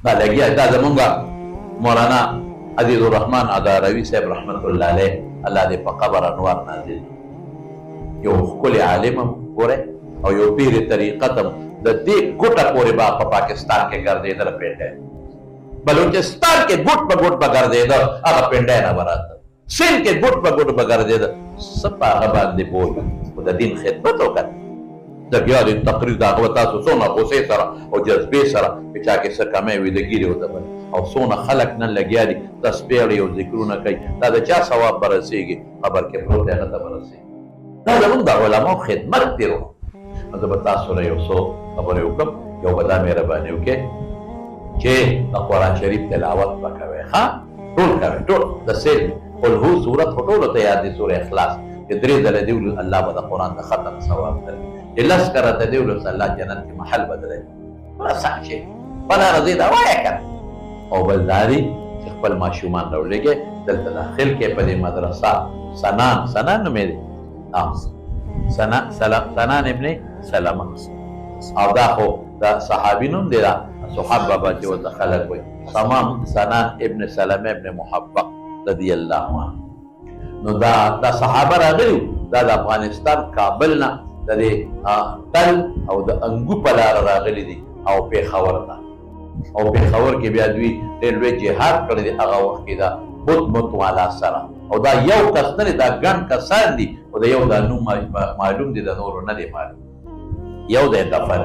دا لګیا دا زمونږ مولانا عزیز الرحمن اداروي صاحب رحمت الله علیه الله دې په قبر انوار نازل یو ښکلی عالم ګوره او یو پیر طریقت هم د دې ګوټه پورې به په پاکستان کې ګرځېدل پنډی بلوچستان کې ګوټ په ګوټ به ګرځېده هغه پنډی نه به راته سند کې ګوټ په ګوټ به ګرځېده څه په هغه باندې پوه خو د دین خدمت وکړه د بیا د تقریر د هغه تاسو څونه غوسې سره او جذبې سره چې چا کې څه کمی وي د ګیرې ودبل او څونه خلک نن لګیا دي تسبیح اړوي او ذکرونه کوي دا د چا ثواب به رسېږي قبر کې پروت دی هغه ته به رسېږي دا زموږ د علماو خدمت دی نو زه به تاسو سره یو څو خبرې وکړم یو به دا مهرباني وکړې چې د قرآن شریف تلاوت به کوئ ښه ټول کوئ ټول د سیل قل هو صورت خو ټولو ته یاد دی سورې اخلاص چې درې ځله دې ولو الله به د قرآن د ختم ثواب درکړي چې لس کرته دې ولو الله جنت کې محل بدلوي بس سخت شي بله رضي دا وایه کنه او بل دا دی چې خپل ماشومان راولېږئ دلته داخل کې په دې مدرسه سنان نومې دی سنان ابن سلمه او دا خو دا صحابي نوم دی دا صحاب بابا چې ورته خلک وایي تمام سنان ابن سلمه ابن محبق رضی الله عنه نو دا صحابه راغلي دا د افغانستان کابل نه د دې تل او د انګو په لاره راغلي دي او پېښور ته او پېښور کې بیا دوی ډېر لوی جهاد کړی دی هغه وخت کې دا بت والا سره او دا یو کس نه دی دا ګڼ کسان دي او د یو دا نوم معلوم دی د نورو نه دی معلوم یو دی دفن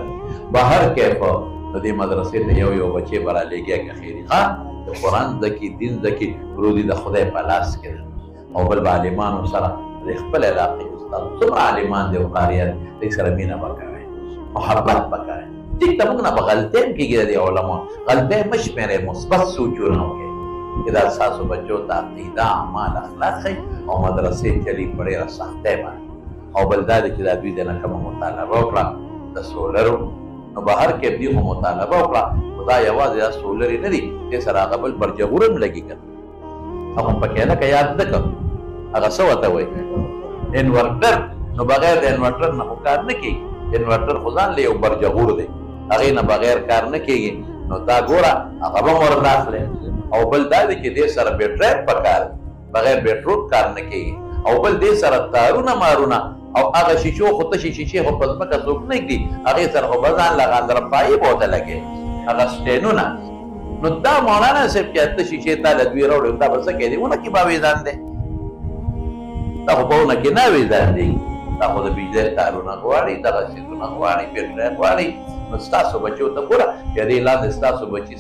بهر کې په د دې مدرسې ته یو بچی به رالیږي که خیري ښه د قرآن زده کړي دین زده کړي ورو دي د خدای په لاس کې ده او بل به عالمانو سره د خپل علاقې کې ستاسو څومره عالمان دي او قاریان دې سره مینه به کوئ محبت به کوئ ټیک ته موږ نه به غلطۍ هم کېږي د دې علماو غلطۍ مه شمېرئ مثبت سوچونه وکړئ چې دا ستاسو بچو ته عقیده اعمال اخلاق ښیي او مدرسې چلي په ډېره سختۍ باندې او بل دا دی چې دا دوی د نه کومه مطالبه وکړه د سولرو نو بهر کې دوی خو مطالبه وکړه خو دا یوازې دا سولرې نه دي دې سره هغه بل برجغور هم لګي که هغه پکې لکه یاد نه کړم هغه څه ورته وایي انورټر نو بغیر د انورټر نه خو کار نه کېږي انورټر خو ځان له یو برجغور دی هغې نه بغیر کار نه کېږي نو دا ګوره هغه به هم ورناخلې او بل دا دی چې دې سره بیټرۍ پکار دی بغیر بیټرون کار نه کېږي او بل دې سره تارونه مارونه او هغه شیشو خو تشې شیشې خو په ځمکه څوک نه ږدي هغې سره خو به ځان لغاندره پایپ ورته لګې هغه سټینونه نو دا مولانا صاحب چې اته شیشې تا له دوی راوړې دا به څه کوي ونه کې به ویزان دی دا خو په ونه کې نه ویزان دی دا خو د بجلی تارونه غواړي دغه څیزونه غواړي بیټرۍ غواړي نو ستاسو بچو ته ګوره چې دې لاندې ستاسو بچي